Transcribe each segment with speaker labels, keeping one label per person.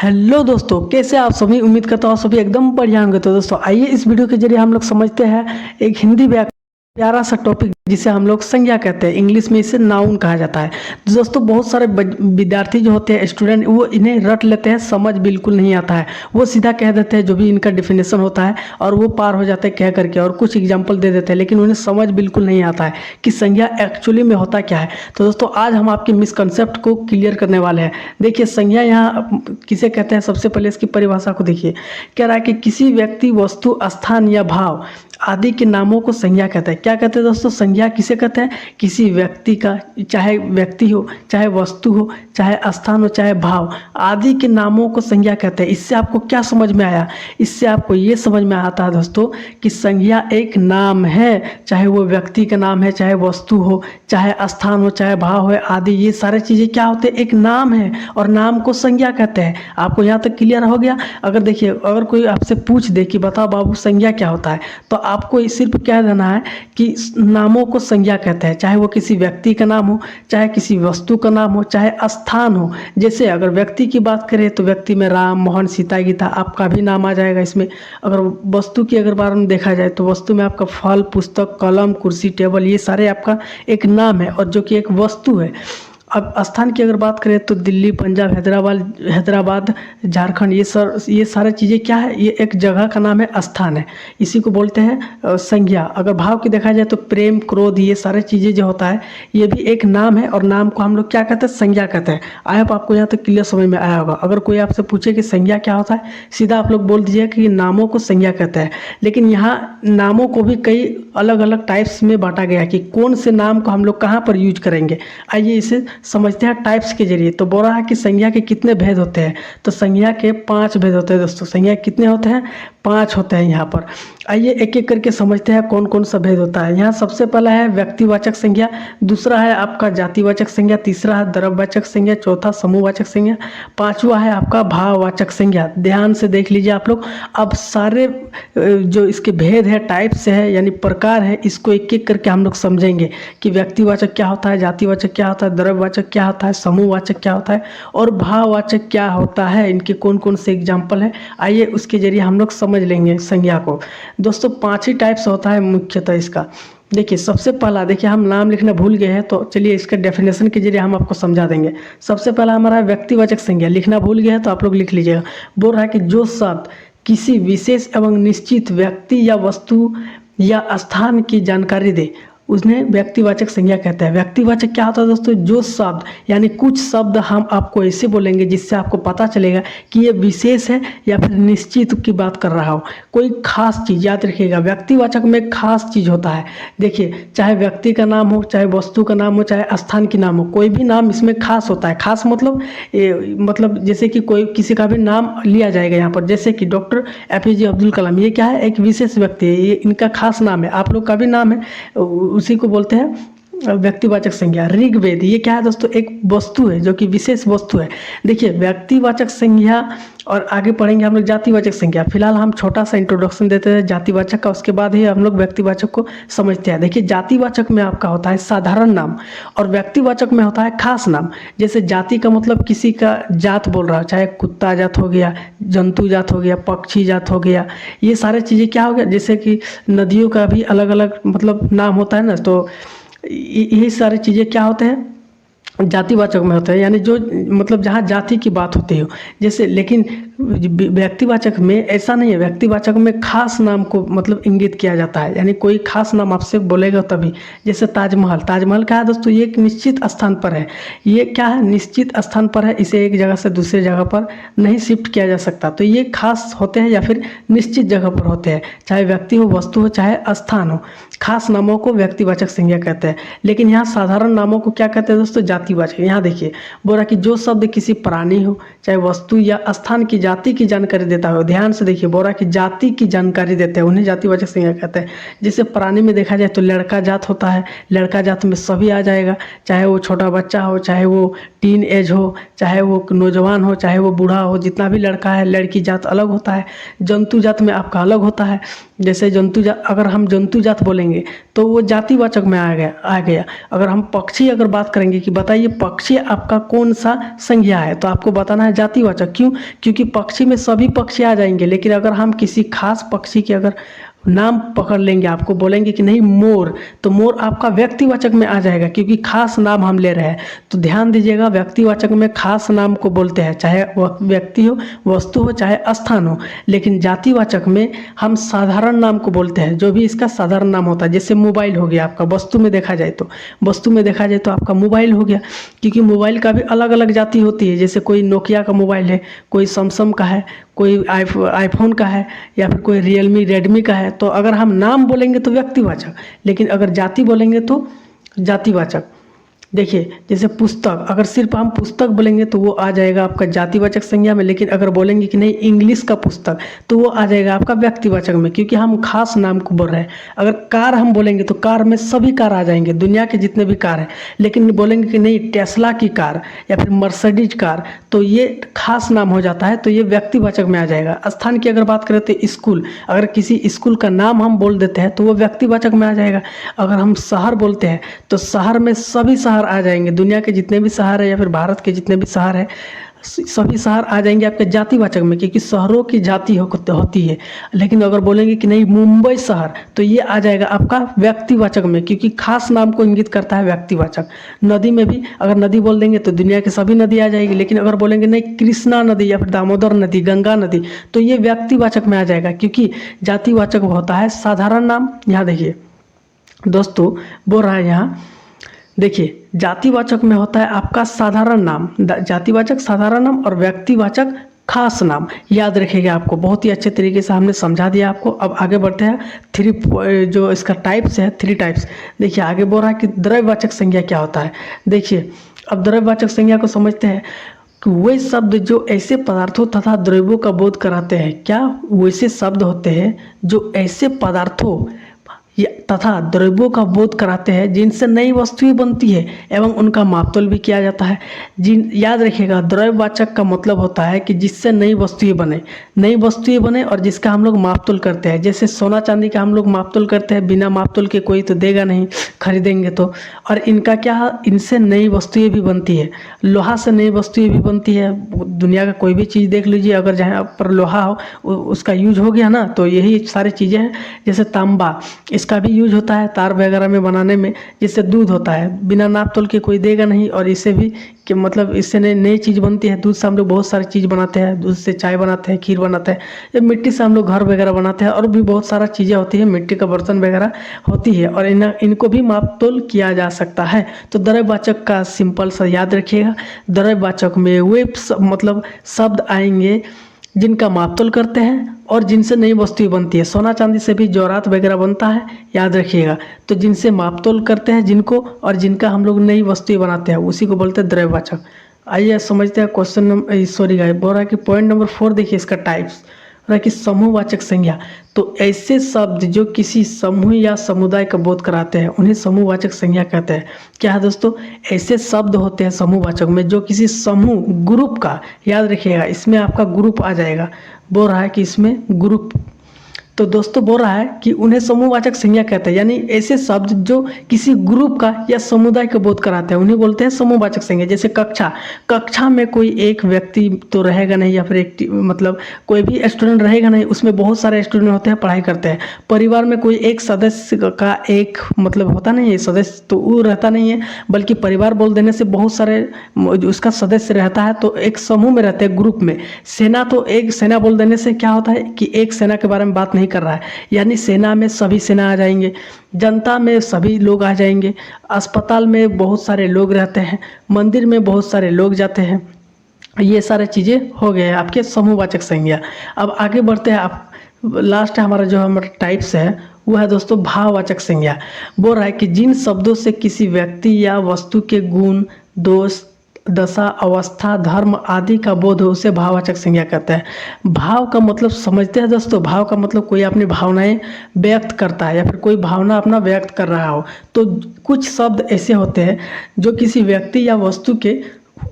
Speaker 1: Hello दोस्तों, कैसे आप सभी। उम्मीद करता हूँ सभी एकदम बढ़िया होंगे। तो दोस्तों आइए इस वीडियो के जरिए हम लोग समझते हैं एक हिंदी व्याकरण प्यारा सा टॉपिक जिसे हम लोग संज्ञा कहते हैं। इंग्लिश में इसे नाउन कहा जाता है। तो दोस्तों बहुत सारे विद्यार्थी जो होते हैं, स्टूडेंट, वो इन्हें रट लेते हैं, समझ बिल्कुल नहीं आता है। वो सीधा कह देते हैं जो भी इनका डिफिनेशन होता है और वो पार हो जाते हैं कह करके, और कुछ एग्जाम्पल दे देते हैं, लेकिन उन्हें समझ बिल्कुल नहीं आता है कि संज्ञा एक्चुअली में होता क्या है। तो दोस्तों आज हम आपके मिसकंसेप्ट को क्लियर करने वाले हैं। देखिए संज्ञा यहाँ किसे कहते हैं, सबसे पहले इसकी परिभाषा को देखिए। कह रहा है कि किसी व्यक्ति, वस्तु, स्थान या भाव आदि के नामों को संज्ञा कहते हैं। क्या कहते हैं दोस्तों, संज्ञा किसे कहते हैं? किसी व्यक्ति का, चाहे व्यक्ति हो, चाहे वस्तु हो, चाहे स्थान हो, चाहे भाव आदि के नामों को संज्ञा कहते हैं। इससे आपको क्या समझ में आया? इससे आपको ये समझ में आता है दोस्तों कि संज्ञा एक नाम है, चाहे वो व्यक्ति का नाम है, चाहे वस्तु हो, चाहे स्थान हो, चाहे भाव हो आदि, ये सारे चीज़ें क्या होते हैं? एक नाम है और नाम को संज्ञा कहते हैं। आपको यहाँ तक क्लियर हो गया? अगर देखिए, अगर कोई आपसे पूछ दे कि बताओ बाबू संज्ञा क्या होता है, तो आपको सिर्फ कह देना है कि नामों को संज्ञा कहते हैं, चाहे वो किसी व्यक्ति का नाम हो, चाहे किसी वस्तु का नाम हो, चाहे स्थान हो। जैसे अगर व्यक्ति की बात करें तो व्यक्ति में राम, मोहन, सीता, गीता आपका भी नाम आ जाएगा इसमें। अगर वस्तु की अगर बारे में देखा जाए तो वस्तु में आपका फल, पुस्तक, कलम, कुर्सी, टेबल, ये सारे आपका एक नाम है और जो कि एक वस्तु है। अब स्थान की अगर बात करें तो दिल्ली, पंजाब, हैदराबाद, झारखंड, ये सारी चीज़ें क्या है? ये एक जगह का नाम है, स्थान है। इसी को बोलते हैं संज्ञा। अगर भाव की देखा जाए तो प्रेम, क्रोध, ये सारी चीज़ें जो होता है ये भी एक नाम है और नाम को हम लोग क्या कहते हैं? संज्ञा कहते हैं। आई होप आपको यहाँ तक क्लियर समझ में आया होगा। अगर कोई आपसे पूछे कि संज्ञा क्या होता है, सीधा आप लोग बोल दीजिए कि नामों को संज्ञा कहते हैं। लेकिन यहाँ नामों को भी कई अलग अलग टाइप्स में बांटा गया कि कौन से नाम को हम लोग कहाँ पर यूज करेंगे। आइए इसे समझते हैं टाइप्स के जरिए। तो बोल रहा है कि संज्ञा के कितने भेद होते हैं, तो संज्ञा के 5 भेद होते हैं दोस्तों। संज्ञा कितने होते हैं? 5 होते हैं यहाँ पर। आइए एक एक करके समझते हैं कौन कौन सा भेद होता है। यहाँ सबसे पहला है व्यक्तिवाचक संज्ञा, दूसरा है आपका जातिवाचक संज्ञा, तीसरा है द्रव्यवाचक संज्ञा, चौथा समूहवाचक संज्ञा, पांचवा है आपका भाववाचक संज्ञा। ध्यान से देख लीजिए आप लोग। अब सारे जो इसके भेद है, टाइप्स है, यानी प्रकार है, इसको एक एक करके हम लोग समझेंगे कि व्यक्तिवाचक क्या होता है, जातिवाचक क्या होता है, द्रव्यवाचक क्या होता है, समूहवाचक क्या होता है और भाववाचक क्या होता है। इनके कौन कौन से एग्जाम्पल है, आइए उसके जरिए हम लोग समझ लेंगे संज्ञा को। दोस्तों 5 ही टाइप्स होता है मुख्यतः इसका। देखिए सबसे पहला, देखिए हम नाम लिखना भूल गए हैं तो चलिए इसके डेफिनेशन के जरिए हम आपको समझा देंगे। सबसे पहला हमारा व्यक्तिवाचक संज्ञा, लिखना भूल गए हैं तो आप लोग लिख लीजिएगा। बोल रहा है कि जो शब्द किसी विशेष एवं निश्चित व्यक्ति या वस्तु या स्थान की जानकारी दे उसने व्यक्तिवाचक संज्ञा कहते हैं। व्यक्तिवाचक क्या होता है दोस्तों? जो शब्द, यानी कुछ शब्द हम आपको ऐसे बोलेंगे जिससे आपको पता चलेगा कि ये विशेष है या फिर निश्चित की बात कर रहा हो, कोई खास चीज़। याद रखिएगा व्यक्तिवाचक में खास चीज़ होता है। देखिए चाहे व्यक्ति का नाम हो, चाहे वस्तु का नाम हो, चाहे स्थान की नाम हो, कोई भी नाम इसमें खास होता है। खास मतलब जैसे कि कोई किसी का भी नाम लिया जाएगा यहाँ पर, जैसे कि डॉक्टर APJ अब्दुल कलाम, ये क्या है? एक विशेष व्यक्ति है, ये इनका खास नाम है। आप लोग का भी नाम है, उसी को बोलते हैं व्यक्तिवाचक संज्ञा। ऋग्वेद, ये क्या है दोस्तों? एक वस्तु है जो कि विशेष वस्तु है। देखिए व्यक्तिवाचक संज्ञा और आगे पढ़ेंगे हम लोग जातिवाचक संज्ञा। फिलहाल हम छोटा सा इंट्रोडक्शन देते हैं जातिवाचक का, उसके बाद ही हम लोग व्यक्तिवाचक को समझते हैं। देखिए जातिवाचक में आपका होता है साधारण नाम और व्यक्तिवाचक में होता है खास नाम। जैसे जाति का मतलब किसी का जात बोल रहा है, चाहे कुत्ता जात हो गया, जंतु जात हो गया, पक्षी जात हो गया, ये सारे चीज़ें क्या हो गया। जैसे कि नदियों का भी अलग अलग मतलब नाम होता है ना, तो यही सारी चीज़ें क्या होते हैं? जातिवाचक में होता है, यानी जो मतलब जहाँ जाति की बात होती हो। जैसे लेकिन व्यक्तिवाचक में ऐसा नहीं है। व्यक्तिवाचक में खास नाम को मतलब इंगित किया जाता है, यानी कोई खास नाम आपसे बोलेगा तभी। जैसे ताजमहल, ताजमहल क्या है दोस्तों? ये एक निश्चित स्थान पर है। ये क्या है? निश्चित स्थान पर है, इसे एक जगह से दूसरी जगह पर नहीं शिफ्ट किया जा सकता। तो ये खास होते हैं या फिर निश्चित जगह पर होते हैं, चाहे व्यक्ति हो, वस्तु हो, चाहे स्थान हो। खास नामों को व्यक्तिवाचक संज्ञा कहते हैं। लेकिन यहाँ साधारण नामों को क्या कहते हैं दोस्तों? जातिवाचक। यहाँ देखिए बोल रहा कि जो शब्द किसी प्राणी हो, चाहे वस्तु या स्थान की जाति की जानकारी देता हो। ध्यान से देखिए, बोल रहा कि जाति की जानकारी देते हैं, उन्हें जातिवाचक संज्ञा कहते हैं। जैसे प्राणी में देखा जाए तो लड़का जात होता है, लड़का जात में सभी आ जाएगा, चाहे वो छोटा बच्चा हो, चाहे वो टीन एज हो, चाहे वो नौजवान हो, चाहे वो बूढ़ा हो, जितना भी लड़का है। लड़की जात अलग होता है। जंतु जात में आपका अलग होता है। जैसे जंतु जात, अगर हम जंतु जात बोलेंगे तो वो जातिवाचक में आ गया। अगर हम पक्षी अगर बात करेंगे कि बताइए पक्षी आपका कौन सा संज्ञा है, तो आपको बताना है जातिवाचक। क्यों? क्योंकि पक्षी में सभी पक्षी आ जाएंगे, लेकिन अगर हम किसी खास पक्षी के अगर नाम पकड़ लेंगे, आपको बोलेंगे कि नहीं मोर, तो मोर आपका व्यक्तिवाचक में आ जाएगा, क्योंकि खास नाम हम ले रहे हैं। तो ध्यान दीजिएगा, व्यक्तिवाचक में खास नाम को बोलते हैं, चाहे वह व्यक्ति हो, वस्तु हो, चाहे स्थान हो। लेकिन जातिवाचक में हम साधारण नाम को बोलते हैं, जो भी इसका साधारण नाम होता है। जैसे मोबाइल हो गया आपका, वस्तु में देखा जाए तो आपका मोबाइल हो गया, क्योंकि मोबाइल का भी अलग अलग जाति होती है। जैसे कोई नोकिया का मोबाइल है, कोई सैमसंग का है, कोई आईफोन का है, या फिर कोई रियलमी रेडमी का है। तो अगर हम नाम बोलेंगे तो व्यक्तिवाचक, लेकिन अगर जाति बोलेंगे तो जातिवाचक। देखिए जैसे पुस्तक, अगर सिर्फ हम पुस्तक बोलेंगे तो वो आ जाएगा आपका जातिवाचक संज्ञा में, लेकिन अगर बोलेंगे कि नहीं इंग्लिश का पुस्तक, तो वो आ जाएगा आपका व्यक्तिवाचक में, क्योंकि हम खास नाम को बोल रहे हैं। अगर कार हम बोलेंगे तो कार में सभी कार आ जाएंगे, दुनिया के जितने भी कार हैं। लेकिन बोलेंगे कि नहीं टेस्ला की कार या फिर मर्सिडीज कार, तो ये खास नाम हो जाता है, तो ये व्यक्तिवाचक में आ जाएगा। स्थान की अगर बात करें तो स्कूल, अगर किसी स्कूल का नाम हम बोल देते हैं तो वो व्यक्तिवाचक में आ जाएगा। अगर हम शहर बोलते हैं तो शहर में सभी शहर आ जाएंगे, दुनिया के जितने भी शहर है या फिर भारत के जितने भी शहर है, सभी शहर आ जाएंगे आपके जातिवाचक में, क्योंकि शहरों की जाति होती है। लेकिन अगर बोलेंगे कि नहीं मुंबई शहर, तो ये आ जाएगा आपका व्यक्तिवाचक में, क्योंकि खास नाम को इंगित करता है व्यक्तिवाचक। नदी में भी अगर नदी बोल देंगे तो दुनिया की सभी नदी आ जाएगी, लेकिन अगर बोलेंगे नहीं कृष्णा नदी या फिर दामोदर नदी, गंगा नदी, तो ये व्यक्तिवाचक में आ जाएगा, क्योंकि जातिवाचक होता है साधारण नाम। यहाँ देखिए दोस्तों बोल रहा है, यहाँ देखिए जातिवाचक में होता है आपका साधारण नाम, जातिवाचक साधारण नाम और व्यक्तिवाचक खास नाम। याद रखिएगा, आपको बहुत ही अच्छे तरीके से हमने समझा दिया आपको। अब आगे बढ़ते हैं, जो इसका टाइप्स है, 3 टाइप्स। देखिए आगे बोल रहा है कि द्रव्यवाचक संज्ञा क्या होता है। देखिए अब द्रव्यवाचक संज्ञा को समझते हैं कि वे शब्द जो ऐसे पदार्थों तथा द्रव्यों का बोध कराते हैं। क्या वैसे शब्द होते हैं जो ऐसे पदार्थों तथा द्रव्यों का बोध कराते हैं जिनसे नई वस्तुएं बनती है एवं उनका मापतोल भी किया जाता है। याद रखिएगा, द्रव्यवाचक का मतलब होता है कि जिससे नई वस्तुएं बने और जिसका हम लोग मापतोल करते हैं। जैसे सोना चांदी का हम लोग मापतोल करते हैं, बिना मापतोल के कोई तो देगा नहीं, खरीदेंगे तो। और इनका क्या, इनसे नई वस्तुएं भी बनती है। लोहा से नई वस्तुएं भी बनती है। दुनिया का कोई भी चीज़ देख लीजिए, अगर जहाँ पर लोहा हो उसका यूज हो गया ना, तो यही सारी चीज़ें हैं। जैसे तांबा, इसका भी यूज होता है तार वगैरह में बनाने में। जिससे दूध होता है, बिना नाप तोल के कोई देगा नहीं, और इससे भी कि मतलब इससे नई चीज़ बनती है। दूध से हम लोग बहुत सारी चीज़ बनाते हैं, दूध से चाय बनाते हैं, खीर बनाते हैं। या मिट्टी से हम लोग घर वगैरह बनाते हैं, और भी बहुत सारा चीज़ें होती है, मिट्टी का बर्तन वगैरह होती है, और इनको भी माप तोल किया जा सकता है। तो द्रव्यवाचक का सिंपल सा याद रखिएगा, द्रव्यवाचक में वे मतलब शब्द आएंगे जिनका मापतोल करते हैं और जिनसे नई वस्तुएं बनती है। सोना चांदी से भी जौहरात वगैरह बनता है, याद रखिएगा। तो जिनसे मापतोल करते हैं जिनको, और जिनका हम लोग नई वस्तुएं बनाते हैं, उसी को बोलते हैं द्रव्यवाचक। आइए समझते हैं क्वेश्चन नंबर बोल रहा है कि पॉइंट नंबर 4 देखिए इसका टाइप्स रहा कि समूहवाचक संज्ञा। तो ऐसे शब्द जो किसी समूह या समुदाय का बोध कराते हैं उन्हें समूहवाचक संज्ञा कहते हैं। क्या है दोस्तों, ऐसे शब्द होते हैं समूहवाचक में जो किसी समूह ग्रुप का, याद रखिएगा इसमें आपका ग्रुप आ जाएगा। बोल रहा है कि इसमें ग्रुप, तो दोस्तों बोल रहा है कि उन्हें समूहवाचक संज्ञा कहते हैं। यानी ऐसे शब्द जो किसी ग्रुप का या समुदाय का बोध कराते हैं उन्हें बोलते हैं समूहवाचक संज्ञा। जैसे कक्षा में कोई एक व्यक्ति तो रहेगा नहीं, या फिर एक मतलब कोई भी स्टूडेंट रहेगा नहीं, उसमें बहुत सारे स्टूडेंट होते हैं, पढ़ाई करते हैं। परिवार में कोई एक सदस्य का एक मतलब होता नहीं है सदस्य, तो वो रहता नहीं है, बल्कि परिवार बोल देने से बहुत सारे उसका सदस्य रहता है, तो एक समूह में रहते हैं, ग्रुप में। सेना, तो एक सेना बोल देने से क्या होता है कि एक सेना के बारे में बात नहीं कर रहा है, यानी सेना में सभी सेना आ जाएंगे, जनता में सभी लोग आ जाएंगे, अस्पताल में बहुत सारे लोग रहते हैं, मंदिर में बहुत सारे लोग जाते हैं। ये सारे चीज़ें हो गए आपके समूहवाचक संज्ञा। अब आगे बढ़ते हैं, आप लास्ट है हमारा टाइप्स है, वो है दोस्तों भाववाचक संज्ञा। बोल रहा है कि जिन शब्दों से किसी व्यक्ति या वस्तु के गुण, दोष, दशा, अवस्था, धर्म आदि का बोध हो उसे भाववाचक संज्ञा कहते हैं। भाव का मतलब समझते हैं दोस्तों, भाव का मतलब कोई अपनी भावनाएं व्यक्त करता है या फिर कोई भावना अपना व्यक्त कर रहा हो। तो कुछ शब्द ऐसे होते हैं जो किसी व्यक्ति या वस्तु के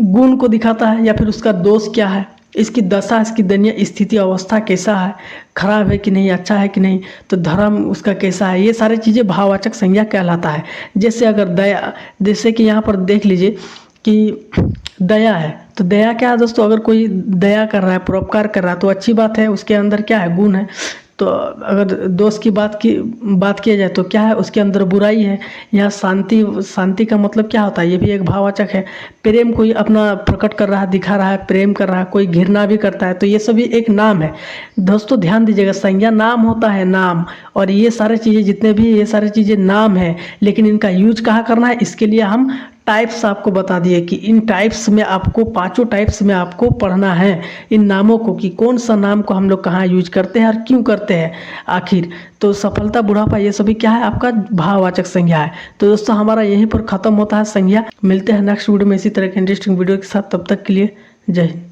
Speaker 1: गुण को दिखाता है या फिर उसका दोष क्या है, इसकी दशा, इसकी दयनीय स्थिति, अवस्था कैसा है, खराब है कि नहीं, अच्छा है कि नहीं, तो धर्म उसका कैसा है, ये सारी चीज़ें भाववाचक संज्ञा कहलाता है। जैसे अगर दया, जैसे कि यहाँ पर देख लीजिए कि दया है, तो दया क्या है दोस्तों, अगर कोई दया कर रहा है, परोपकार कर रहा है, तो अच्छी बात है, उसके अंदर क्या है, गुण है। तो अगर दोष की बात किया जाए तो क्या है, उसके अंदर बुराई है। यहाँ शांति, शांति का मतलब क्या होता है, ये भी एक भाववाचक है। प्रेम कोई अपना प्रकट कर रहा है, दिखा रहा है, प्रेम कर रहा है, कोई घृणा भी करता है, तो ये सभी एक नाम है। दोस्तों ध्यान दीजिएगा, संज्ञा नाम होता है, नाम। और ये सारी चीज़ें जितने भी, ये सारी चीज़ें नाम है, लेकिन इनका यूज कहाँ करना है, इसके लिए हम टाइप्स आपको बता दिए कि इन टाइप्स में आपको, पांचों टाइप्स में आपको पढ़ना है इन नामों को, कि कौन सा नाम को हम लोग कहाँ यूज करते हैं और क्यों करते हैं आखिर। तो सफलता, बुढ़ापा, ये सभी क्या है, आपका भाववाचक संज्ञा है। तो दोस्तों हमारा यहीं पर खत्म होता है संज्ञा। मिलते हैं नेक्स्ट वीडियो में इसी तरह के इंटरेस्टिंग वीडियो के साथ, तब तक के लिए जय हिंद।